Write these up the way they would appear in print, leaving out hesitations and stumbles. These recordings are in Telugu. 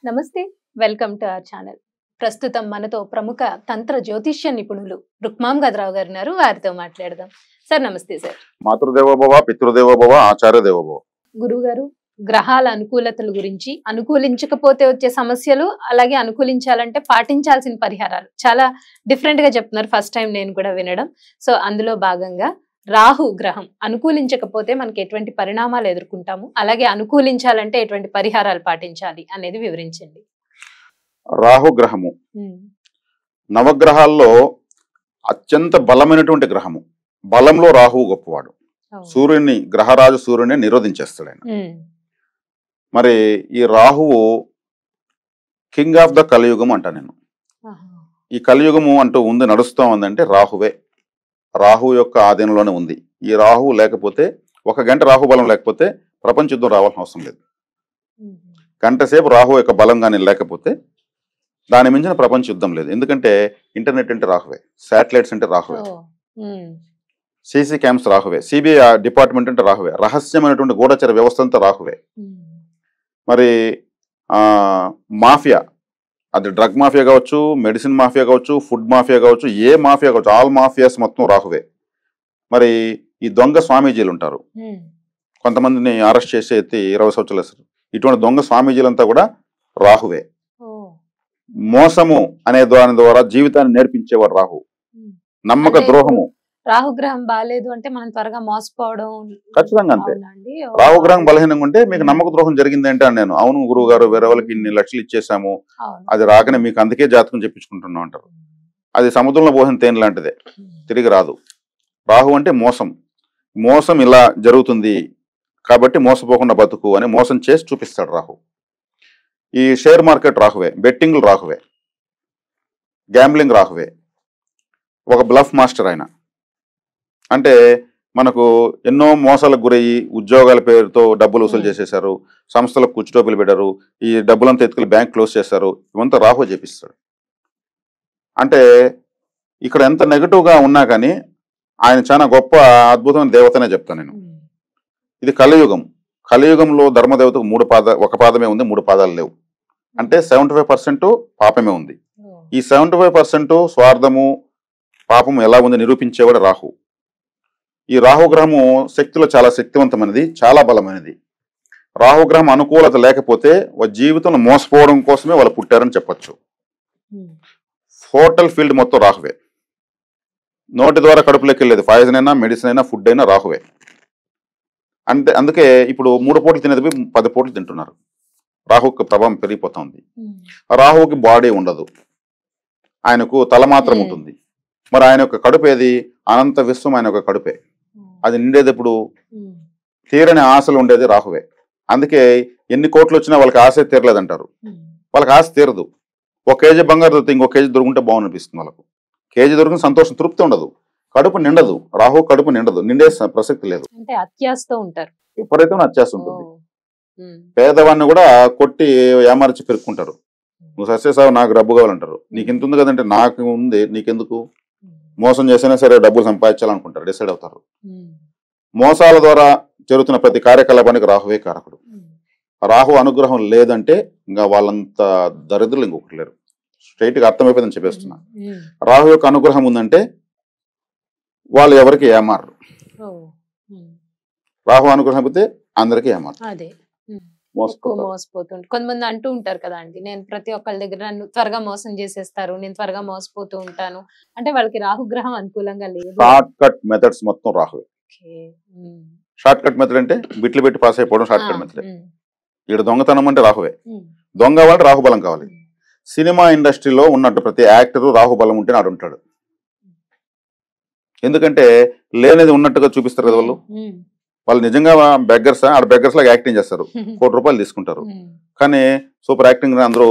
నమస్తే. Welcome to our channel. ప్రస్తుతం మనతో ప్రముఖ తంత్ర జ్యోతిష్య నిపుణులు రుక్మాం గదరావు గారు ఉన్నారు. వారితో మాట్లాడదాం. సార్ నమస్తే సార్. మాతృదేవోభవ, పితృదేవోభవ, ఆచార్య దేవోభవ. గురుగారు, గ్రహాల అనుకూలతల గురించి, అనుకూలించకపోతే వచ్చే సమస్యలు, అలాగే అనుకూలించాలంటే పాటించాల్సిన పరిహారాలు చాలా డిఫరెంట్ గా చెప్తున్నారు. ఫస్ట్ టైం నేను కూడా వినడం. సో అందులో భాగంగా రాహు గ్రహం అనుకూలించకపోతే మనకి ఎటువంటి పరిణామాలు ఎదుర్కొంటాము, అలాగే అనుకూలించాలంటే ఎటువంటి పరిహారాలు పాటించాలి అనేది వివరించండి. రాహు గ్రహము నవగ్రహాల్లో అత్యంత బలమైనటువంటి గ్రహము. బలంలో రాహువు గొప్పవాడు. సూర్యుని, గ్రహరాజు సూర్యుని నిరోధించేస్తాడు ఆయన. మరి ఈ రాహువు కింగ్ ఆఫ్ ద కలియుగం అంటా నేను. ఈ కలియుగము అంటూ ఉంది, నడుస్తూ ఉందంటే రాహువే. రాహు యొక్క ఆధీనంలోనే ఉంది. ఈ రాహువు లేకపోతే, ఒక గంట రాహు బలం లేకపోతే ప్రపంచ యుద్ధం రావాల్సిన అవసరం లేదు. గంట సేపు రాహు యొక్క బలం కానీ లేకపోతే దాని మించిన ప్రపంచ యుద్ధం లేదు. ఎందుకంటే ఇంటర్నెట్ అంటే రాహువే, శాటిలైట్స్ అంటే రాహువే, సీసీ క్యామ్స్ రాహువే, సిబిఐ డిపార్ట్మెంట్ అంటే రాహువే, రహస్యమైనటువంటి గూఢచర వ్యవస్థ అంతా రాహువే. మరి మాఫియా, అది డ్రగ్ మాఫియా కావచ్చు, మెడిసిన్ మాఫియా కావచ్చు, ఫుడ్ మాఫియా కావచ్చు, ఏ మాఫియా కావచ్చు, ఆల్ మాఫియాస్ మొత్తం రాహువే. మరి ఈ దొంగ స్వామీజీలు ఉంటారు, కొంతమందిని అరెస్ట్ చేసి ఎత్తి 20 సంవత్సరాలు వేస్తారు. ఇటువంటి దొంగ స్వామీజీలంతా కూడా రాహువే. మోసము అనే దాని ద్వారా జీవితాన్ని నేర్పించేవాడు రాహు. నమ్మక ద్రోహము. రాహుగ్రహం బాగాలేదు అంటే మనం త్వరగా మోసపోవడం ఖచ్చితంగా అంతే. రాహుగ్రహం బలహీనంగా ఉంటే మీకు నమ్మక ద్రోహం జరిగింది అంటే నేను, అవును గురువు గారు, వేరే వాళ్ళకి ఇన్ని లక్షలు ఇచ్చేసాము, అది రాకనే మీకు అందుకే జాతకం చెప్పించుకుంటున్నాం అంటారు. అది సముద్రంలో పోసిన తేనె లాంటిదే, తిరిగి రాదు. రాహు అంటే మోసం. మోసం ఇలా జరుగుతుంది కాబట్టి మోసపోకుండా బతుకు అని మోసం చేసి చూపిస్తాడు రాహు. ఈ షేర్ మార్కెట్ రాహువే, బెట్టింగ్లు రాహువే, గ్యాంబ్లింగ్ రాహువే. ఒక బ్లఫ్ మాస్టర్ ఆయన. అంటే మనకు ఎన్నో మోసాలకు గురయ్యి ఉద్యోగాల పేరుతో డబ్బులు వసూలు చేసేసారు, సంస్థలకు కుచ్చుటోపులు పెట్టారు, ఈ డబ్బులంతా ఎత్తుకుని బ్యాంక్ క్లోజ్ చేశారు. ఇవంతా రాహు చేపిస్తాడు. అంటే ఇక్కడ ఎంత నెగటివ్గా ఉన్నా కానీ ఆయన చాలా గొప్ప అద్భుతమైన దేవతనే చెప్తాను నేను. ఇది కలియుగం. కలియుగంలో ధర్మదేవతకు ఒక పాదమే ఉంది, 3 పాదాలు లేవు. అంటే 75% పాపమే ఉంది. ఈ 75% స్వార్థము, పాపము ఎలా ఉంది నిరూపించేవాడు రాహు. ఈ రాహుగ్రహము శక్తిలో చాలా శక్తివంతమైనది, చాలా బలమైనది. రాహుగ్రహం అనుకూలత లేకపోతే జీవితంలో మోసపోవడం కోసమే వాళ్ళు పుట్టారని చెప్పచ్చు. హోటల్ ఫీల్డ్ మొత్తం రాహువే. నోటి ద్వారా కడుపులోకి వెళ్ళేది పాయిజన్ అయినా, మెడిసిన్ అయినా, ఫుడ్ అయినా రాహువే. అంటే అందుకే ఇప్పుడు 3 పూటలు తినేది 10 పూటలు తింటున్నారు. రాహుకి ప్రభావం పెరిగిపోతుంది. రాహువుకి బాడీ ఉండదు, ఆయనకు తల మాత్రం ఉంటుంది. మరి ఆయన యొక్క కడుపు ఏది? అనంత విశ్వం ఆయన యొక్క కడుపే. అది నిండేది ఎప్పుడు? తీరని ఆశలు ఉండేది రాహువే. అందుకే ఎన్ని కోట్లు వచ్చినా వాళ్ళకి ఆశ తీరలేదంటారు. వాళ్ళకి ఆశ తీరదు. 1 కేజీ బంగారు దొరికితే ఇంకో కేజీ దొరుకుంటే బాగుంది అనిపిస్తుంది వాళ్ళకు. కేజీ దొరికిన సంతోషం, తృప్తి ఉండదు. కడుపు నిండదు. రాహు కడుపు నిండదు, నిండే ప్రసక్తి లేదు. అంటే అత్యాశతో ఉంటారు, విపరీతమైన అత్యాశ ఉంటుంది. పేదవాడిని కూడా కొట్టి ఏమార్చి పెరుక్కుంటారు. నువ్వు సస్యసావు, నాకు డబ్బు కావాలంటారు. నీకు ఇంత ఉంది కదంటే నాకు ఉంది, నీకెందుకు? మోసం చేసినా సరే డబ్బులు సంపాదించాలనుకుంటారు, డిసైడ్ అవుతారు. మోసాల ద్వారా జరుగుతున్న ప్రతి కార్యకలాపానికి రాహువే కారకుడు. రాహు అనుగ్రహం లేదంటే ఇంకా వాళ్ళంత దరిద్రులు ఇంకొకటి లేరు. స్ట్రైట్ గా అర్థమైపోయిందని చెప్పేస్తున్నా. రాహు యొక్క అనుగ్రహం ఉందంటే వాళ్ళు ఎవరికి ఏమారు. రాహు అనుగ్రహం అయితే అందరికీ ఏమారు. మోసపోతుంటారు. కొంతమంది అంటూ ఉంటారు కదా అండి, నేను ప్రతి ఒక్కళ్ళ దగ్గర నన్ను త్వరగా మోసం చేసేస్తారు, నేను త్వరగా మోసపోతూ ఉంటాను అంటే వాళ్ళకి రాహుగ్రహం అనుకూలంగా లేదు. షార్ట్ కట్ మెథడ్స్ మొత్తం రాహువే. షార్ట్ కట్ మెథడ్ అంటే బిట్లు పెట్టి పాస్ అయిపోవడం షార్ట్ కట్ మెథడ్. ఇక్కడ దొంగతనం అంటే రాహువే. దొంగ వాళ్ళకి రాహుబలం కావాలి. సినిమా ఇండస్ట్రీలో ఉన్నట్టు ప్రతి యాక్టరు రాహుబలం ఉంటే నాడు ఉంటాడు. ఎందుకంటే లేనిది ఉన్నట్టుగా చూపిస్తారు కదా వాళ్ళు. వాళ్ళు నిజంగా బెగ్గర్స్, ఆడ బెగ్గర్స్ లాగా యాక్టింగ్ చేస్తారు, ₹1 కోటి తీసుకుంటారు. కానీ సూపర్ యాక్టింగ్ అందరూ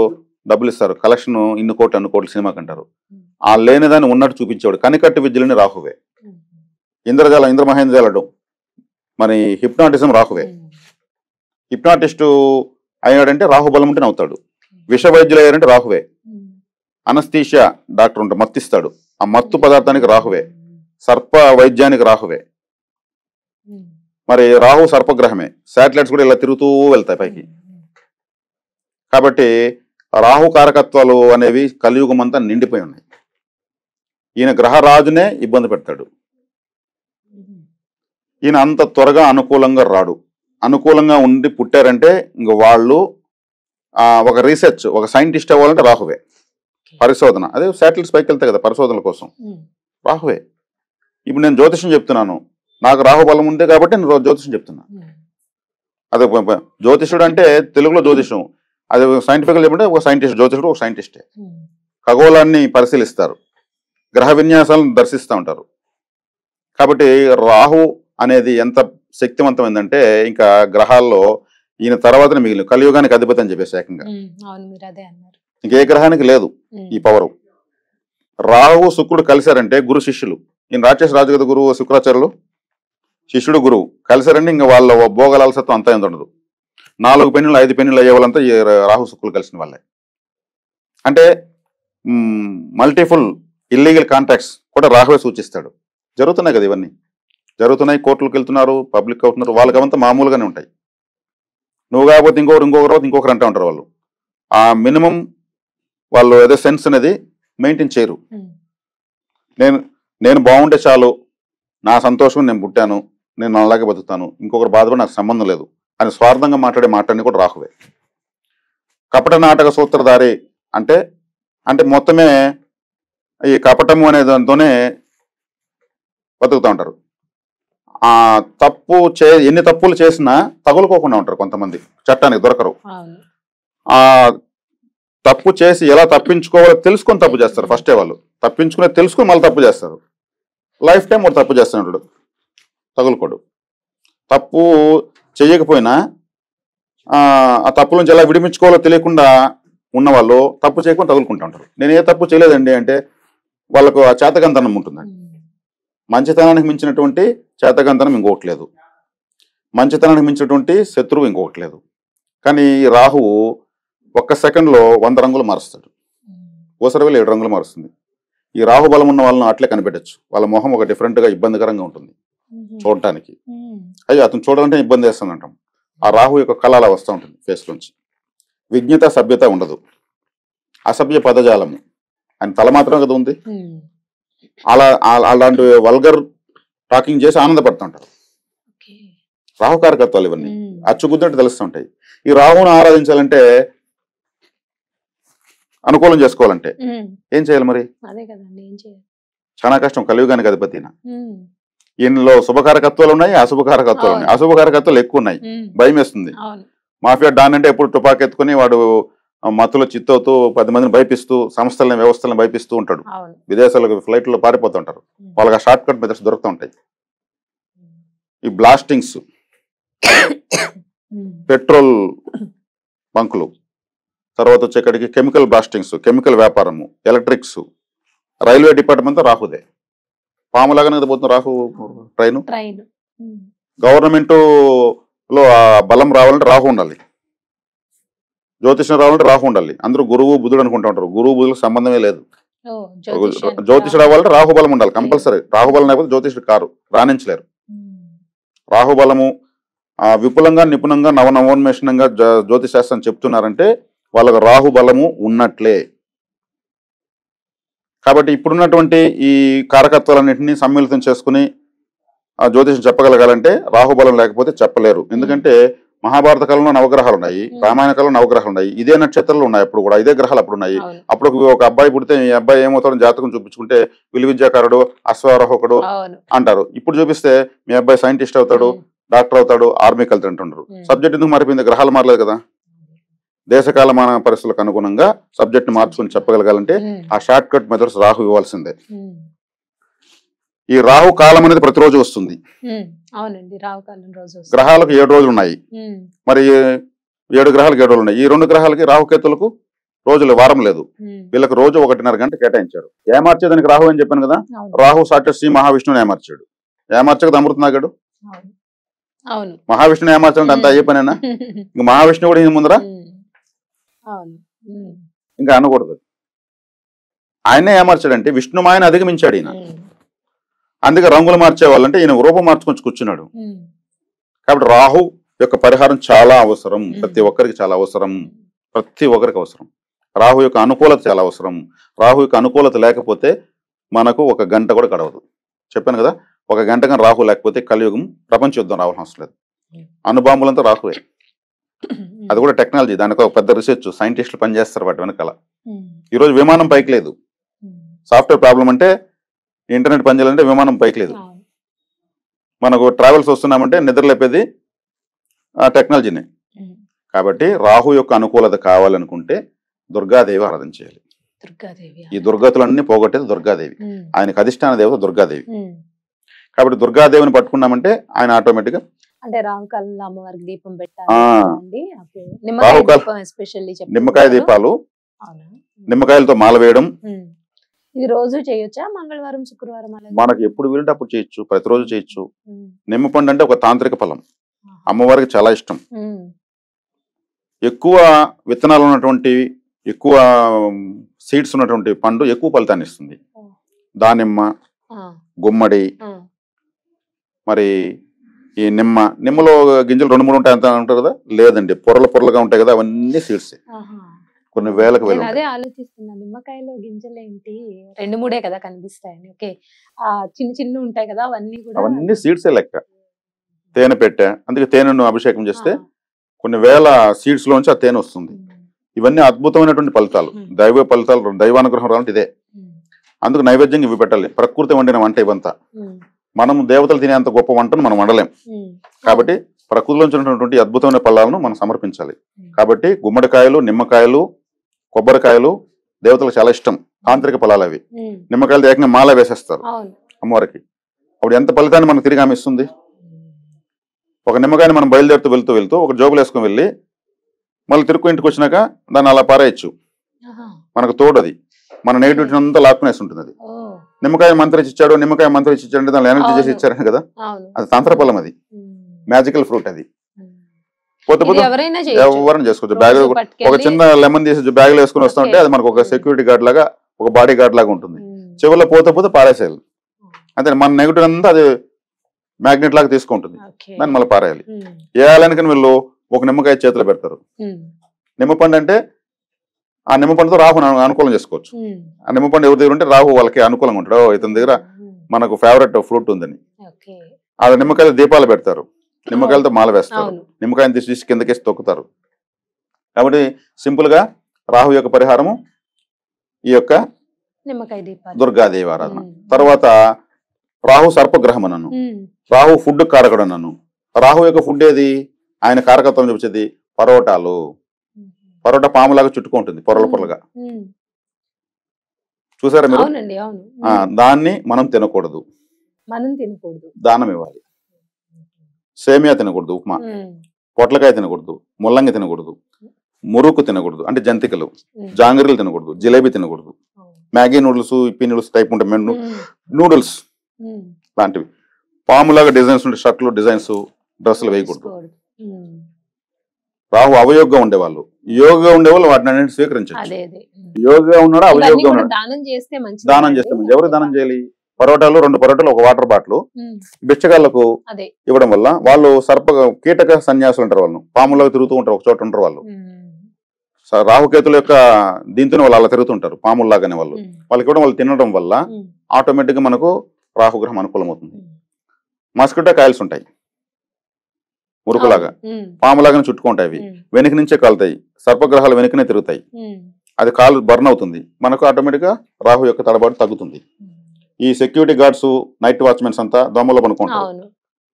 డబ్బులు ఇస్తారు, కలెక్షన్ ఇన్ని కోట్లు అన్ని కోట్లు సినిమాకి అంటారు. ఆ లేనిదాన్ని ఉన్నట్టు చూపించేవాడు కనికట్టు విద్యలని రాహువే. ఇంద్రమహేంద్రాలడు మరి హిప్నాటిజం రాహువే. హిప్నాటిస్టు అయ్యాడంటే రాహుబలం ఉంటే అవుతాడు. విష వైద్యులు అయ్యారంటే రాహువే. అనస్థీషియా డాక్టర్ ఉంటాడు, మత్తిస్తాడు, ఆ మత్తు పదార్థానికి రాహువే. సర్ప వైద్యానికి రాహువే. మరి రాహు సర్పగ్రహమే. శాటిలైట్స్ కూడా ఇలా తిరుగుతూ వెళ్తాయి పైకి. కాబట్టి రాహు కారకత్వాలు అనేవి కలియుగం అంతా నిండిపోయి ఉన్నాయి. ఈయన గ్రహరాజునే ఇబ్బంది పెడతాడు. ఈయన అంత త్వరగా అనుకూలంగా రాడు. అనుకూలంగా ఉండి పుట్టారంటే ఇంక వాళ్ళు ఒక రీసెర్చ్, ఒక సైంటిస్ట్ అవ్వాలంటే రాహువే. పరిశోధన, అదే శాటిలైట్స్ పైకి వెళ్తాయి కదా పరిశోధనల కోసం, రాహువే. ఇప్పుడు నేను జ్యోతిషం చెప్తున్నాను, నాకు రాహు బలం ఉంది కాబట్టి నేను జ్యోతిషం చెప్తున్నా. అదే జ్యోతిషుడు అంటే తెలుగులో జ్యోతిషం, అది సైంటిఫికల్ చెప్పంటే ఒక సైంటిస్ట్, జ్యోతిషుడు ఒక సైంటిస్టే. ఖగోళాన్ని పరిశీలిస్తారు, గ్రహ విన్యాసాలను దర్శిస్తూ ఉంటారు. కాబట్టి రాహు అనేది ఎంత శక్తివంతమైందంటే ఇంకా గ్రహాల్లో ఈయన తర్వాతనే మిగిలిన కలియుగానికి అధిపతి అని చెప్పేసి ఏకంగా ఇంకే గ్రహానికి లేదు ఈ పవరు. రాహు శుక్రుడు కలిశారంటే గురు శిష్యులు. ఈయన రాక్షస రాజు కదా గురువు శుక్రాచార్యులు, శిష్యుడు గురువు కలిశారంటే ఇంకా వాళ్ళ భోగలాలసత్వం అంతా ఎంత ఉండదు. 4 పెన్నులు 5 పెన్నులు అయ్యే వాళ్ళంతా ఈ రాహు శుక్రులు కలిసిన వాళ్ళే. అంటే మల్టిపుల్ ఇల్లీగల్ కాంటాక్ట్స్ కూడా రాహువే సూచిస్తాడు. జరుగుతున్నాయి కదా, ఇవన్నీ జరుగుతున్నాయి. కోర్టులకు వెళ్తున్నారు, పబ్లిక్ అవుతున్నారు, వాళ్ళకి అవంతా మామూలుగానే ఉంటాయి. నువ్వు కాకపోతే ఇంకొకరు అంటూ ఉంటారు. వాళ్ళు ఆ మినిమం వాళ్ళు ఏదో సెన్స్ అనేది మెయింటైన్ చేయరు. నేను బాగుంటే చాలు, నా సంతోషం నేను పుట్టాను, నేను అలాగే బతుకుతాను, ఇంకొకరు బాధపడి నాకు సంబంధం లేదు అని స్వార్థంగా మాట్లాడే మాటని కూడా రాహువే. కపట నాటక సూత్రధారి అంటే మొత్తమే ఈ కపటము అనే దాంతోనే బతుకుతూ ఉంటారు. ఎన్ని తప్పులు చేసినా తగులుకోకుండా ఉంటారు కొంతమంది, చట్టానికి దొరకరు. ఆ తప్పు చేసి ఎలా తప్పించుకోవాలో తెలుసుకొని తప్పు చేస్తారు. ఫస్టే వాళ్ళు తప్పించుకునే తెలుసుకుని మళ్ళీ తప్పు చేస్తారు. లైఫ్ టైం వాడు తప్పు చేస్తున్నాడు, తగులుకోడు. తప్పు చేయకపోయినా ఆ తప్పు నుంచి ఎలా విడిపించుకోవాలో తెలియకుండా ఉన్నవాళ్ళు తప్పు చేయకుండా తగులుకుంటూ ఉంటారు. నేను ఏ తప్పు చేయలేదండి అంటే వాళ్ళకు ఆ చేతకంతనం ఉంటుందండి. మంచితనానికి మించినటువంటి చేతకంతనం ఇంకొకటి లేదు, మంచితనానికి మించినటువంటి శత్రువు ఇంకొకటి లేదు. కానీ రాహువు ఒక్క సెకండ్లో 100 రంగులు మారుస్తాడు. ఊసరవేలు 7 రంగులు మారుస్తుంది. ఈ రాహు బలం ఉన్న వాళ్ళని అట్లే కనిపెట్టచ్చు. వాళ్ళ మొహం ఒక డిఫరెంట్గా ఇబ్బందికరంగా ఉంటుంది చూడటానికి. అయ్యో అతను చూడాలంటే ఇబ్బంది వేస్తుంది అంటాం. ఆ రాహు యొక్క కళ అలా వస్తూ ఉంటుంది ఫేస్ నుంచి. విజ్ఞత సభ్యత ఉండదు, అసభ్య పదజాలము. ఆయన తల మాత్రం కదా ఉంది. అలాంటి వల్గర్ టాకింగ్ చేసి ఆనందపడుతుంటారు. రాహుకారకత్వాలు ఇవన్నీ అచ్చుగుద్దినట్టు తెలుస్తుంటాయి. ఈ రాహువును ఆరాధించాలంటే, అనుకూలం చేసుకోవాలంటే ఏం చేయాలి మరి? చాలా కష్టం. కలియుగానికి అధిపతి ఈయనలో శుభకారకత్వాలు ఉన్నాయి, అశుభకారకత్వాలు ఉన్నాయి. అశుభకారకత్వాలు ఎక్కువ ఉన్నాయి, భయం వేస్తుంది. మాఫియా డాన్ అంటే ఎప్పుడు తుపాకి ఎత్తుకుని వాడు మత్తులో చిత్తవుతూ 10 మందిని భయపిస్తూ సంస్థలని వ్యవస్థలను భయపిస్తూ ఉంటాడు. విదేశాలకు ఫ్లైట్లో పారిపోతుంటారు. వాళ్ళకి ఆ షార్ట్ కట్ మెథడ్స్ దొరుకుతూ ఉంటాయి. ఈ బ్లాస్టింగ్స్, పెట్రోల్ బంకులు, తర్వాత వచ్చేక్కడికి కెమికల్ బ్లాస్టింగ్స్, కెమికల్ వ్యాపారము, ఎలక్ట్రిక్స్, రైల్వే డిపార్ట్మెంట్ రాహుదే. పాములాగానే కదా పోతుంది రాహు ట్రైన్. గవర్నమెంట్ లో ఆ బలం రావాలంటే రాహు ఉండాలి, జ్యోతిషం రావాలంటే రాహు ఉండాలి. అందరూ గురువు బుధుడు అనుకుంటూ ఉంటారు. గురువు బుధులకు సంబంధమే లేదు. జ్యోతిషుడు అవ్వాలంటే రాహుబలం ఉండాలి కంపల్సరీ. రాహుబలం లేకపోతే జ్యోతిషుడు కారు, రాణించలేరు. రాహుబలము విపులంగా, నిపుణంగా, నవోన్మేషణంగా జ్యోతిశాస్త్రం చెప్తున్నారంటే వాళ్ళకు రాహుబలము ఉన్నట్లే. కాబట్టి ఇప్పుడున్నటువంటి ఈ కారకత్వాలన్నింటినీ సమ్మిళితం చేసుకుని ఆ జ్యోతిషం చెప్పగలగాలంటే రాహుబలం లేకపోతే చెప్పలేరు. ఎందుకంటే మహాభారత కాలంలో నవగ్రహాలు ఉన్నాయి, రామాయణ కాలంలో నవగ్రహాలు ఉన్నాయి, ఇదే నక్షత్రాలు ఉన్నాయి, అప్పుడు కూడా ఇదే గ్రహాలు అప్పుడు ఉన్నాయి. అప్పుడు ఒక అబ్బాయి పుడితే ఈ అబ్బాయి ఏమవుతాడో జాతకం చూపించుకుంటే విలువిద్యాకారుడు, అశ్వారోహకుడు అంటారు. ఇప్పుడు చూపిస్తే మీ అబ్బాయి సైంటిస్ట్ అవుతాడు, డాక్టర్ అవుతాడు, ఆర్మీకి వెళ్తుంటారు. సబ్జెక్ట్ ఎందుకు మారిపోయింది? గ్రహాలు మారలేదు కదా. దేశకాలమాన పరిస్థితులకు అనుగుణంగా సబ్జెక్ట్ మార్చుకుని చెప్పగలగాలంటే ఆ షార్ట్ కట్ మెథడ్స్ రాహు ఇవ్వాల్సిందే. ఈ రాహు కాలం అనేది ప్రతిరోజు వస్తుంది. గ్రహాలకు 7 రోజులు ఉన్నాయి. మరి 7 గ్రహాలకు 7 రోజులు ఉన్నాయి. ఈ 2 గ్రహాలకి రాహుకేతులకు రోజులు, వారం లేదు. వీళ్ళకి రోజు 1.5 గంట కేటాయించారు. ఏమార్చేదానికి రాహు అని చెప్పాను కదా. రాహు సాక్షాత్ శ్రీ మహావిష్ణువుని ఏమార్చాడు. ఏమార్చక అమృతం నాగాడు. మహావిష్ణువుని ఏమార్చాలంటే అంత అయ్యే పనేనా? ఇంక మహావిష్ణువు కూడా ఈయన ముందర ఇంకా అనకూడదు. ఆయనే ఏమార్చాడంటే విష్ణుమాయని అధిగమించాడు ఈయన. అందుకే రంగులు మార్చేవాళ్ళంటే ఈయన రూపం మార్చుకొని కూర్చున్నాడు. కాబట్టి రాహు యొక్క పరిహారం చాలా అవసరం, ప్రతి ఒక్కరికి చాలా అవసరం, ప్రతి ఒక్కరికి అవసరం. రాహు యొక్క అనుకూలత చాలా అవసరం. రాహు యొక్క అనుకూలత లేకపోతే మనకు ఒక గంట కూడా గడవదు. చెప్పాను కదా, ఒక గంట కానీ రాహు లేకపోతే కలియుగం ప్రపంచ యుద్ధం రావాల్సిన అవసరం లేదు. అణుబాంబులంతా రాహువే. అది కూడా టెక్నాలజీ, దానికి ఒక పెద్ద రీసెర్చ్, సైంటిస్టులు పనిచేస్తారు వాటి వెనకాల. ఈరోజు విమానం పైకి లేదు, సాఫ్ట్వేర్ ప్రాబ్లం అంటే ఇంటర్నెట్ పనిచేయాలంటే విమానం పైకి లేదు. మనకు ట్రావెల్స్ వస్తున్నామంటే నిద్రలేపేది ఆ టెక్నాలజీనే. కాబట్టి రాహు యొక్క అనుకూలత కావాలనుకుంటే దుర్గాదేవి ఆరాధన చేయాలి. ఈ దుర్గతులన్నీ పోగొట్టేది దుర్గాదేవి. ఆయనకు అధిష్టాన దేవత దుర్గాదేవి. కాబట్టి దుర్గాదేవిని పట్టుకున్నామంటే ఆయన ఆటోమేటిక్ గా అంటే రాహుకాలంలో అమ్మవారికి దీపం నిమ్మకాయ దీపాలు, నిమ్మకాయలతో మాల వేయడం. ఇది రోజు చేయొచ్చా? మంగళవారం, శుక్రవారం మనకు ఎప్పుడు వీలుంటే అప్పుడు చేయొచ్చు, ప్రతిరోజు చేయొచ్చు. నిమ్మపండు అంటే ఒక తాంత్రిక ఫలం, అమ్మవారికి చాలా ఇష్టం. ఎక్కువ విత్తనాలు ఉన్నటువంటి, ఎక్కువ సీడ్స్ ఉన్నటువంటి పండు ఎక్కువ ఫలితాన్ని ఇస్తుంది. దానిమ్మ, గుమ్మడి, మరి ఈ నిమ్మలో గింజలు 2-3 ఉంటాయి అంత ఉంటారు కదా, లేదండి పొరలుగా ఉంటాయి కదా, అవన్నీ సీడ్స్. కొన్ని వేలకు వేలు. అదే ఆలోచిస్తున్నా, నిమ్మకాయలో గింజలు ఏంటి 2-3 కదా కనిపిస్తాయని. ఓకే, ఆ చిన్న ఉంటాయి కదా, అవన్నీ సీడ్సే లెక్క. తేనె పెట్టా, అందుకే తేనెను అభిషేకం చేస్తే కొన్ని వేల సీడ్స్ లోంచి ఆ తేనె వస్తుంది. ఇవన్నీ అద్భుతమైనటువంటి ఫలితాలు, దైవ ఫలితాలు. దైవానుగ్రహం రావాలంటే ఇదే. అందుకు నైవేద్యం ఇవి పెట్టాలి. ప్రకృతి వండిన వంట ఇవంతా. మనం దేవతలు తినేంత గొప్ప వంటను మనం వండలేం. కాబట్టి ప్రకృతిలో ఉన్నటువంటి అద్భుతమైన ఫలాలను మనం సమర్పించాలి. కాబట్టి గుమ్మడికాయలు, నిమ్మకాయలు, కొబ్బరికాయలు దేవతలకు చాలా ఇష్టం. తాంత్రిక ఫలాలు అవి. నిమ్మకాయలు ఏకంగా మాల వేసేస్తారు అమ్మవారికి. అప్పుడు ఎంత ఫలితాన్ని మనకు తిరిగి ఆమె ఇస్తుంది. ఒక నిమ్మకాయని మనం బయలుదేరుతూ వెళ్తూ ఒక జోబులు వేసుకుని వెళ్ళి మళ్ళీ తిరుక్కు ఇంటికి వచ్చినాక దాన్ని అలా పారేయచ్చు. మనకు తోడు అది మన నెగిటివిటీ అంతా లాక్కునేసి ఉంటుంది. అది నిమ్మకాయ మంత్రించి ఇచ్చాడు, నిమ్మకాయ మంత్రించి ఇచ్చాడు, దాన్ని ఎనర్జీ చేసి ఇచ్చారని కదా, అది తంత్రఫలం, అది మ్యాజికల్ ఫ్రూట్. అది పోతే ఎవరైనా చేసుకోవచ్చు. బ్యాగ్ ఒక చిన్న లెమన్ తీసి బ్యాగ్ లో వేసుకుని వస్తా ఉంటే అది మనకు ఒక సెక్యూరిటీ గార్డ్ లాగా, ఒక బాడీ గార్డ్ లాగా ఉంటుంది. చివరిలో పోతే పారేసేయాలి. అంటే మన నెగిటివ్ అంతా అది మ్యాగ్నెట్ లాగా తీసుకుంటుంది. దాన్ని మళ్ళీ పారేయాలి. ఏ ఆలయానికి వీళ్ళు ఒక నిమ్మకాయ చేతిలో పెడతారు. నిమ్మపండు అంటే ఆ నిమ్మపండుతో రాహు అనుకూలం చేసుకోవచ్చు. ఆ నిమ్మపండు ఎవరి దగ్గర ఉంటే రాహు వాళ్ళకి అనుకూలంగా ఉంటాడు. ఇతని దగ్గర మనకు ఫేవరెట్ ఫ్రూట్ ఉందని ఆ నిమ్మకాయలు దీపాలు పెడతారు, నిమ్మకాయలతో మాల వేస్తారు, నిమ్మకాయని తీసి కిందకేసి తొక్కుతారు. కాబట్టి సింపుల్ గా రాహు యొక్క పరిహారము ఈ యొక్క దుర్గాదేవి ఆరాధన. తర్వాత రాహు సర్పగ్రహం అన్నాను, రాహు ఫుడ్ కారకుడు అన్నాను. రాహు యొక్క ఫుడ్ ఏది? ఆయన కారకత్వం చూపించేది పరోటాలు. పరోటా పాములాగా చుట్టుకుంటుంది, పొరలుగా. చూసారా మీరు? దాన్ని మనం తినకూడదు, దానం ఇవ్వాలి. సేమియా తినకూడదు, ఉప్మా, పొట్లకాయ తినకూడదు, ముల్లంగి తినకూడదు, మురుకు తినకూడదు అంటే జంతికలు, జాంగరీలు తినకూడదు, జిలేబీ తినకూడదు, Maggi noodles, Yippee noodles type ఉంటాయి, నూడిల్స్ లాంటివి. పాములాగా డిజైన్స్ ఉండే షర్ట్లు, డిజైన్స్, డ్రెస్సులు వేయకూడదు. రాహు అవయోగంగా ఉండేవాళ్ళు, యోగగా ఉండేవాళ్ళు వాటిని అన్నింటినీ స్వీకరించవచ్చు. యోగగా ఉన్నాడు, అవయోగంగా ఉన్నాడు, దానం చేస్తే మంచి. ఎవరు దానం చేయాలి? పరోటాలు, 2 పరోటాలు, ఒక వాటర్ బాటిల్ బిచ్చగాళ్లకు ఇవ్వడం వల్ల వాళ్ళు కీటక సన్యాసులు ఉంటారు. వాళ్ళు పాములాగా తిరుగుతూ ఉంటారు, ఒక చోట ఉంటారు వాళ్ళు. రాహుకేతుల యొక్క దీంతోనే వాళ్ళు అలా తిరుగుతుంటారు, పాముల్లాగానే. వాళ్ళకి ఇవ్వడం, వాళ్ళు తినడం వల్ల ఆటోమేటిక్ గా మనకు రాహుగ్రహం అనుకూలం అవుతుంది. మస్కిటో కాయల్స్ ఉంటాయి, మురుకులాగా, పాములాగానే చుట్టుకుంటాయి. అవి వెనుక నుంచే కాలుతాయి, సర్పగ్రహాలు వెనుకనే తిరుగుతాయి. అది కాలు బర్న్ అవుతుంది, మనకు ఆటోమేటిక్ గా రాహు యొక్క తడబాటు తగ్గుతుంది. ఈ సెక్యూరిటీ గార్డ్స్, నైట్ వాచ్మెన్స్ అంతా దోమలో పనుకుంటారు.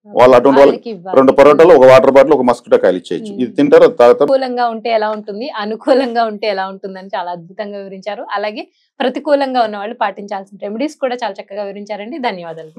వాళ్ళు అటువంటి వాళ్ళకి 2 పరోటాలు, ఒక వాటర్ బాటిల్, ఒక మస్కిటో కాయలు ఇచ్చేయచ్చు. ఇది తింటారు. అనుకూలంగా ఉంటే ఎలా ఉంటుంది, అనుకూలంగా ఉంటే ఎలా ఉంటుందని చాలా అద్భుతంగా వివరించారు. అలాగే ప్రతికూలంగా ఉన్న వాళ్ళు పాటించాల్సిన రెమెడీస్ కూడా చాలా చక్కగా వివరించారండి. ధన్యవాదాలు.